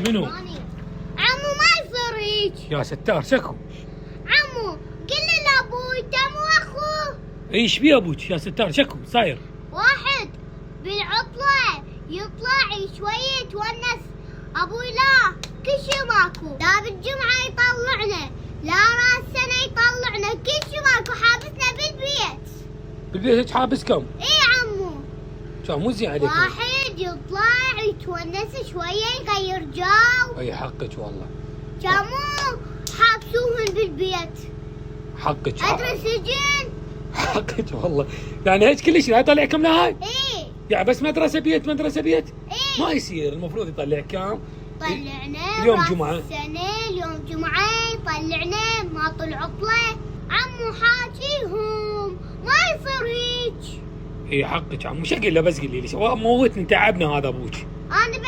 منو؟ عمو ما يصير هيك. يا ستار شكو؟ عمو قل لابوي مو اخوه. ايش بيه ابوك يا ستار شكو صاير؟ واحد بالعطلة يطلع شوية يتونس، ابوي لا كل شي ماكو، لا بالجمعة يطلعنا لا راس سنة يطلعنا، كل شي ماكو، حابسنا بالبيت. بالبيت هيك حابسكم؟ اي عمو. كان مو زين عليكم. واحد يطلع يتونس شوية يغير جو. اي حقك والله. كانوا حابسوهن بالبيت. حقك. ادري سجن. حقك والله. يعني هيك كل شيء لا يطلعكم لهاي؟ ايه. يعني بس مدرسة بيت مدرسة بيت؟ ايه. ما يصير، المفروض يطلع كام؟ طلعنا اليوم راس جمعة. السنة اليوم جمعة طلعنا ما طلع عطلة. عمو حاجيهم ما يصير هيك. اي حقك عمو، شو اقول له بس قولي لي موتني تعبنا هذا ابوك. انا